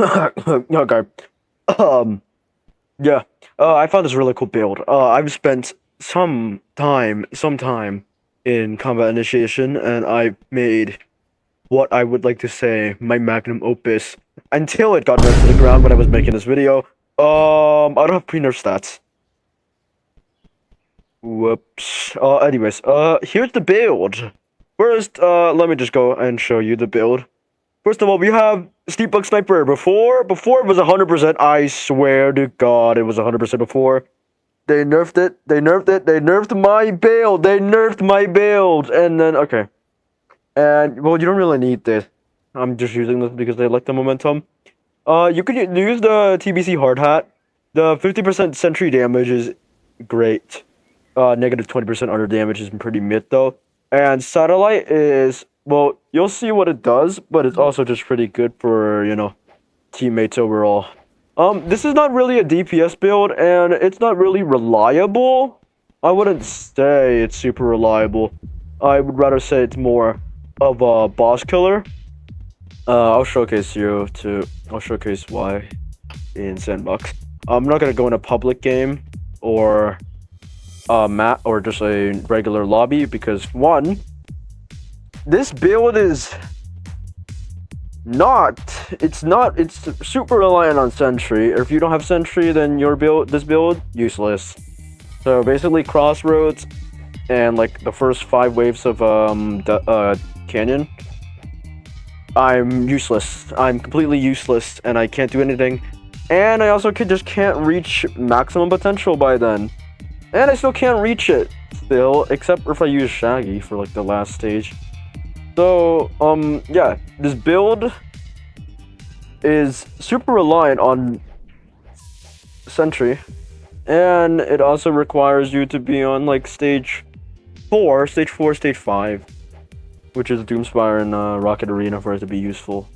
Okay. Um, yeah. I found this really cool build. I've spent some time in combat initiation, and I made what I would like to say my magnum opus until it got nerfed to the ground when I was making this video. I don't have pre-nerf stats. Whoops. Anyways, here's the build. First, let me just go and show you the build. First of all, we have Steep Bug Sniper. Before it was 100%. I swear to God, it was 100% before. They nerfed it. They nerfed it. They nerfed my build. They nerfed my build. And then, okay. And, well, you don't really need this. I'm just using this because I like the momentum. You could use the TBC hard hat. The 50% sentry damage is great. Negative 20% under damage is pretty mid though. And satellite is, well, you'll see what it does, but it's also just pretty good for, teammates overall. This is not really a DPS build, and it's not really reliable. I wouldn't say it's super reliable. I would rather say it's more of a boss killer. I'll showcase why in sandbox. I'm not gonna go in a public game or map or just a regular lobby because one, this build is it's super reliant on sentry. If you don't have sentry, then this build useless. So basically crossroads and like the first 5 waves of canyon, I'm useless. I'm completely useless and I can't do anything. And I also just can't reach maximum potential by then. And I still can't reach it, except if I use Shaggy for, like, the last stage. So, yeah, this build is super reliant on sentry. And it also requires you to be on, like, stage 4, stage 5. Which is Doomspire and Rocket Arena for it to be useful.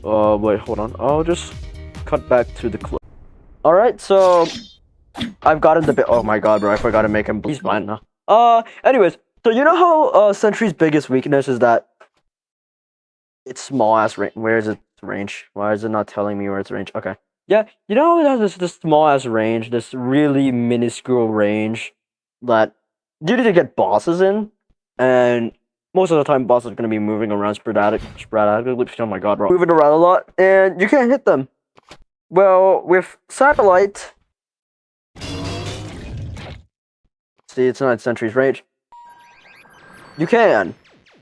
Wait, hold on. I'll just cut back to the clip. Alright, so I've gotten the bit. Oh my god, bro, I forgot to make him. He's fine now. Anyways, so you know how Sentry's biggest weakness is that it's small ass range. Where is its range? Why is it not telling me where its range? Okay. Yeah, you know how it has this small ass range, this really minuscule range that you need to get bosses in, and most of the time bosses are gonna be moving around sporadically. Oh my god, bro. Moving around a lot, and you can't hit them. Well, with satellite, see, it's not Sentry's range. You can.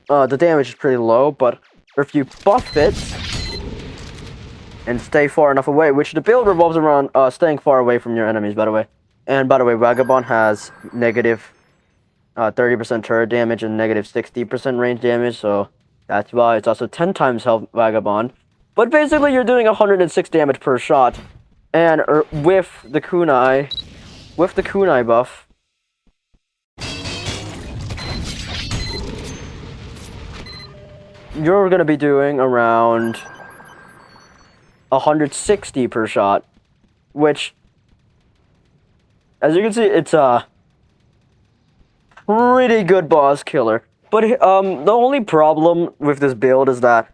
The damage is pretty low, but if you buff it and stay far enough away, which the build revolves around staying far away from your enemies, by the way. And by the way, Vagabond has negative 30% turret damage and negative 60% range damage, so that's why it's also 10 times health Vagabond. But basically, you're doing 106 damage per shot, and with the kunai buff, you're gonna be doing around 160 per shot, which, as you can see, it's a pretty good boss killer. But the only problem with this build is that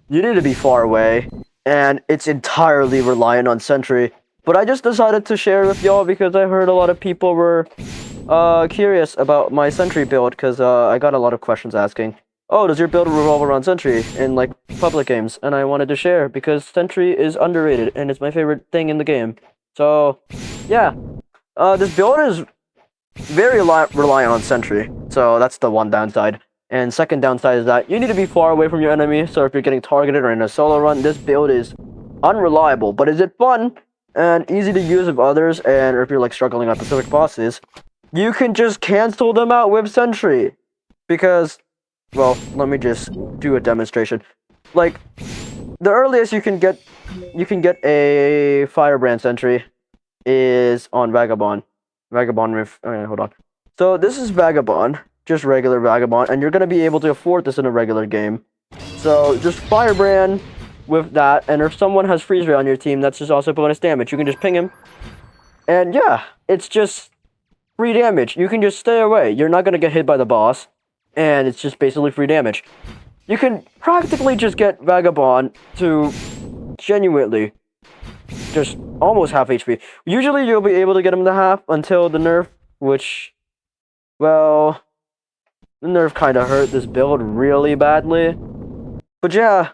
you need to be far away, and it's entirely reliant on sentry. But I just decided to share with y'all because I heard a lot of people were curious about my sentry build, because I got a lot of questions asking, oh, does your build revolve around sentry in, like, public games? And I wanted to share because sentry is underrated and it's my favorite thing in the game. So yeah, this build is very reliant on sentry, so that's the one downside. And second downside is that you need to be far away from your enemy, so if you're getting targeted or in a solo run, this build is unreliable. But is it fun and easy to use with others, and if you're like struggling on specific bosses, you can just cancel them out with sentry. Because, well, let me just do a demonstration. Like, the earliest you can get a Firebrand sentry is on Vagabond. Vagabond with, hold on. So this is Vagabond, just regular Vagabond, and you're gonna be able to afford this in a regular game. So just Firebrand with that, and if someone has freeze ray on your team, that's just also bonus damage. You can just ping him, and yeah, it's just free damage. You can just stay away. You're not gonna get hit by the boss, and it's just basically free damage. You can practically just get Vagabond to genuinely just almost half HP. Usually you'll be able to get him to half until the nerf, which, well, the nerf kind of hurt this build really badly. But yeah,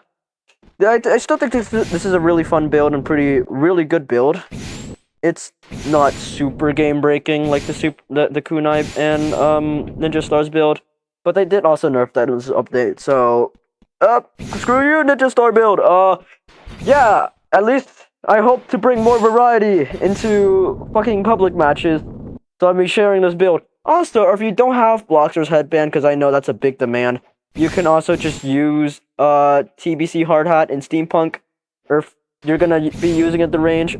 I still think this is a really fun build and really good build. It's not super game breaking like the kunai and Ninja Stars build, but they did also nerf that in this update. So, screw you, Ninja Star build. Yeah, at least I hope to bring more variety into fucking public matches. So I'll be sharing this build. Also, if you don't have Bloxer's headband, because I know that's a big demand, you can also just use TBC hard hat in Steampunk, or if you're gonna be using it at the range,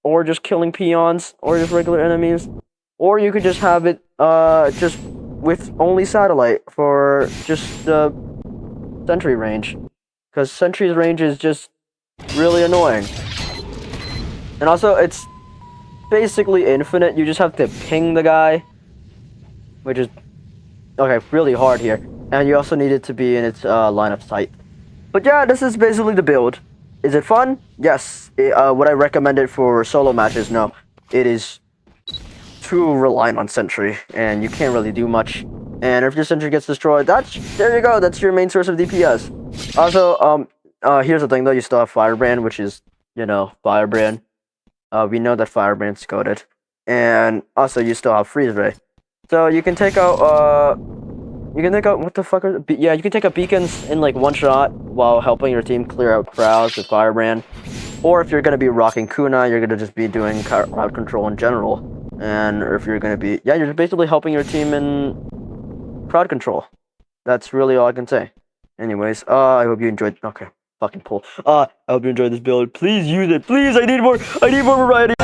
or just killing peons, or just regular enemies, or you could just have it just with only satellite for just the sentry range, because sentry's range is just really annoying. And also, it's basically infinite. You just have to ping the guy, which is okay, really hard here. And you also need it to be in its line of sight. But yeah, this is basically the build. Is it fun? Yes. Would I recommend it for solo matches? No. It is too reliant on sentry, and you can't really do much. And if your sentry gets destroyed, there you go. That's your main source of DPS. Also, here's the thing though. You still have Firebrand, which is, you know, Firebrand. We know that Firebrand's coded. And also, you still have Freeze Ray. So you can take out, what the fuck are, yeah, you can take out beacons in like one shot while helping your team clear out crowds with Firebrand. Or if you're gonna be rocking Kunai, you're gonna just be doing crowd control in general. And if you're gonna be, yeah, you're basically helping your team in crowd control. That's really all I can say. Anyways, I hope you enjoyed, okay, fucking pull. I hope you enjoyed this build. Please use it, please, I need more variety.